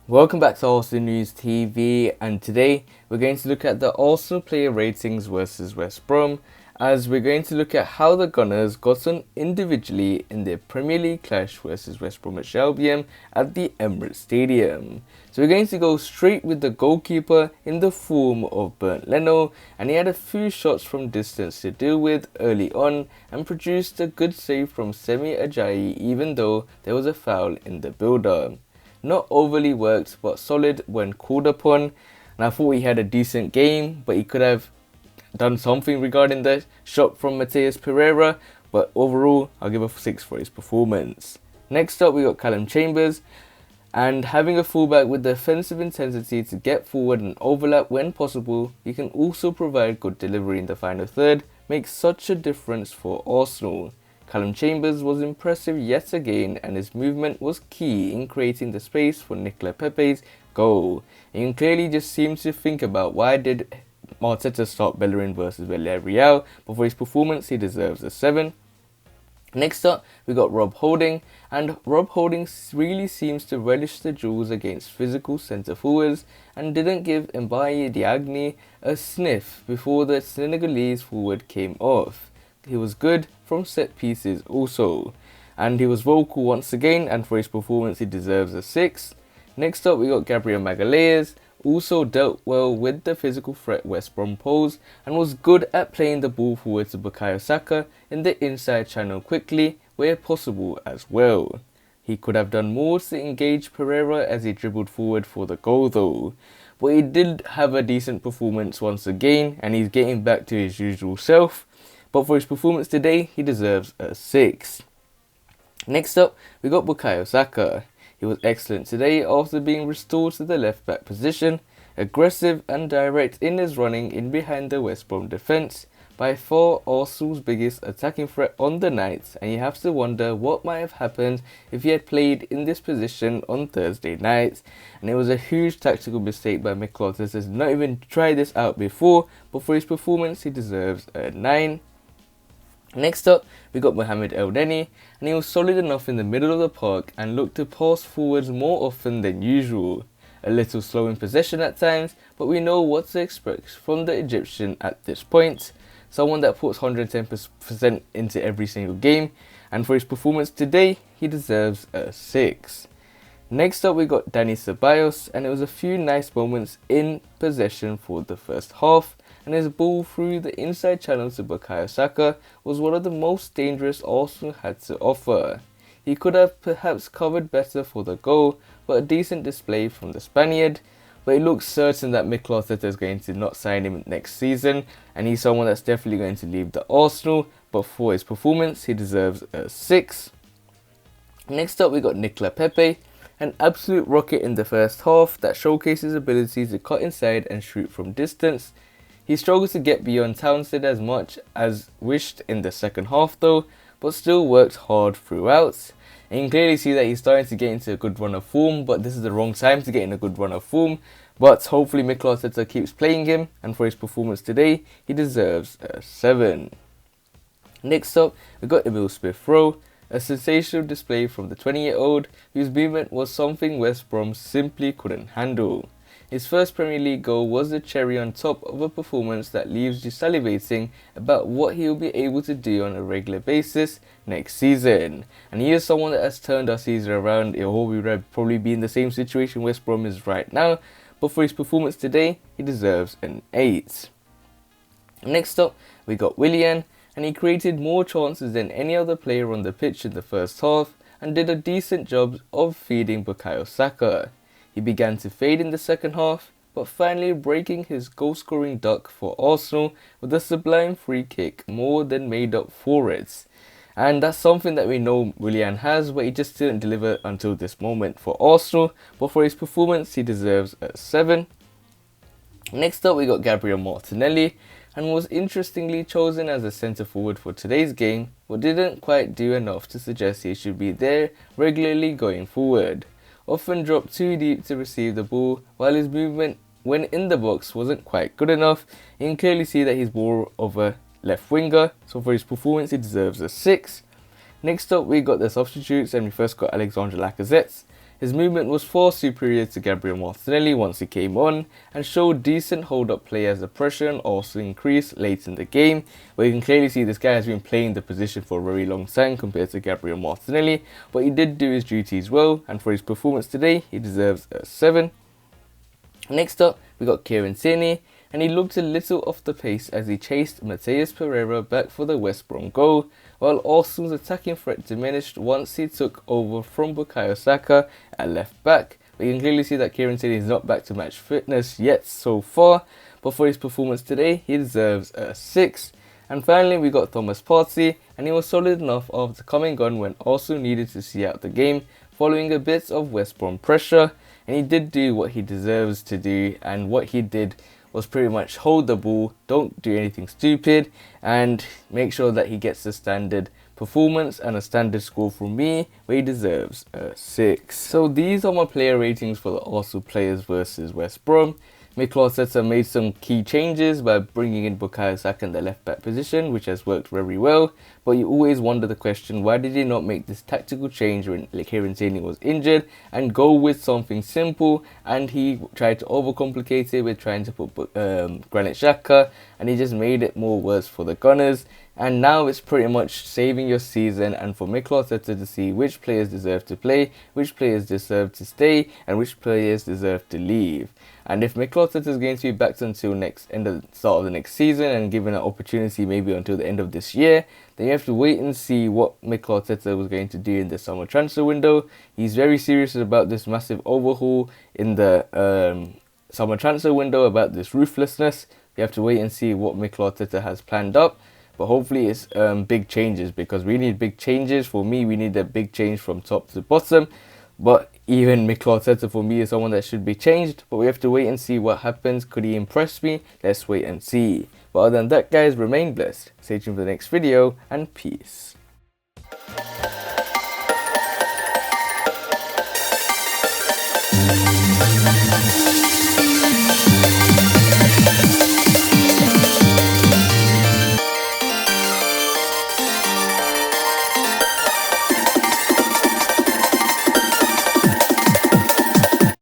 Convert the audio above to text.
Welcome back to Arsenal News TV, and today we're going to look at the Arsenal player ratings versus West Brom, as we're going to look at how the Gunners got on individually in their Premier League clash versus West Bromwich Albion at the Emirates Stadium. So we're going to go straight with the goalkeeper in the form of Bernd Leno, and he had a few shots from distance to deal with early on and produced a good save from Semi Ajayi even though there was a foul in the build-up. Not overly worked, but solid when called upon. And I thought he had a decent game, but he could have done something regarding the shot from Matheus Pereira. But overall, I'll give a 6 for his performance. Next up, we got Callum Chambers. And having a fullback with the offensive intensity to get forward and overlap when possible, he can also provide good delivery in the final third, makes such a difference for Arsenal. Callum Chambers was impressive yet again, and his movement was key in creating the space for nicolas Pepe's goal. And you clearly just seem to think about why did Arteta start Bellerin versus Villarreal, but for his performance he deserves a 7. Next up, we got Rob Holding, and Rob Holding really seems to relish the duels against physical centre forwards and didn't give Mbaye Diagne a sniff before the Senegalese forward came off. He was good from set pieces also, and he was vocal once again, and for his performance he deserves a 6. Next up, we got Gabriel Magalhaes, also dealt well with the physical threat West Brom posed and was good at playing the ball forward to Bukayo Saka in the inside channel quickly where possible as well. He could have done more to engage Pereira as he dribbled forward for the goal though, but he did have a decent performance once again, and he's getting back to his usual self. But for his performance today, he deserves a 6. Next up, we got Bukayo Saka. He was excellent today after being restored to the left back position, aggressive and direct in his running in behind the West Brom defence, by far Arsenal's biggest attacking threat on the night, and you have to wonder what might have happened if he had played in this position on Thursday night. And it was a huge tactical mistake by Mikel to not even try this out before, but for his performance he deserves a 9. Next up, we got Mohamed Elneny, and he was solid enough in the middle of the park and looked to pass forwards more often than usual. A little slow in possession at times, but we know what to expect from the Egyptian at this point. Someone that puts 110% into every single game, and for his performance today, he deserves a 6. Next up, we got Dani Ceballos, and it was a few nice moments in possession for the first half, and his ball through the inside channel to Bukayo Saka was one of the most dangerous Arsenal had to offer. He could have perhaps covered better for the goal, but a decent display from the Spaniard. But it looks certain that Mikel Arteta is going to not sign him next season, and he's someone that's definitely going to leave the Arsenal, but for his performance he deserves a 6. Next up, we got nicolas Pepe, an absolute rocket in the first half that showcased his ability to cut inside and shoot from distance. He struggled to get beyond Townsend as much as wished in the second half though, but still worked hard throughout. And you can clearly see that he's starting to get into a good run of form, but this is the wrong time to get in a good run of form. But hopefully Mikel Arteta keeps playing him, and for his performance today, he deserves a 7. Next up, we got Emil Smith-Rowe, a sensational display from the 20-year-old whose movement was something West Brom simply couldn't handle. His first Premier League goal was the cherry on top of a performance that leaves you salivating about what he will be able to do on a regular basis next season. And he is someone that has turned our season around, or we would probably be in the same situation West Brom is right now, but for his performance today, he deserves an 8. Next up, we got Willian, and he created more chances than any other player on the pitch in the first half and did a decent job of feeding Bukayo Saka. He began to fade in the second half, but finally breaking his goal-scoring duck for Arsenal with a sublime free kick more than made up for it. And that's something that we know Willian has, but he just didn't deliver until this moment for Arsenal, but for his performance he deserves a 7. Next up, we got Gabriel Martinelli, and was interestingly chosen as a centre forward for today's game, but didn't quite do enough to suggest he should be there regularly going forward. Often dropped too deep to receive the ball, while his movement when in the box wasn't quite good enough. You can clearly see that he's more of a left winger, so for his performance he deserves a 6. Next up, we got the substitutes, and we first got Alexandre Lacazette, His movement was far superior to Gabriel Martinelli once he came on, and showed decent hold-up play as the pressure also increased late in the game, where you can clearly see this guy has been playing the position for a very long time compared to Gabriel Martinelli, but he did do his duties well, and for his performance today, he deserves a 7. Next up, we got Kieran Tierney, and he looked a little off the pace as he chased Matheus Pereira back for the West Brom goal, while Arsenal's attacking threat diminished once he took over from Bukayo Saka at left back. But you can clearly see that Kieran Tierney is not back to match fitness yet so far, but for his performance today, he deserves a 6. And finally, we got Thomas Partey, and he was solid enough after coming on when Arsenal needed to see out the game, following a bit of West Brom pressure, and he did do what he deserves to do, and what he did was pretty much hold the ball, don't do anything stupid, and make sure that he gets a standard performance and a standard score from me, where he deserves a 6. So these are my player ratings for the Arsenal players versus West Brom. Mikel Arteta made some key changes by bringing in Bukayo Saka in the left back position, which has worked very well, but you always wonder the question, why did he not make this tactical change when Kieran Tierney was injured and go with something simple? And he tried to overcomplicate it with trying to put Granit Xhaka, and he just made it more worse for the Gunners. And now it's pretty much saving your season, and for Mikel Arteta to see which players deserve to play, which players deserve to stay, and which players deserve to leave. And if Mikel Arteta is going to be backed until start of the next season and given an opportunity maybe until the end of this year, then you have to wait and see what Mikel Arteta was going to do in the summer transfer window. He's very serious about this massive overhaul in the summer transfer window, about this ruthlessness. You have to wait and see what Mikel Arteta has planned up. But hopefully it's big changes, because we need big changes. For me, we need a big change from top to bottom. But even Mikel Arteta for me is someone that should be changed. But we have to wait and see what happens. Could he impress me? Let's wait and see. But other than that, guys, remain blessed. Stay tuned for the next video, and peace.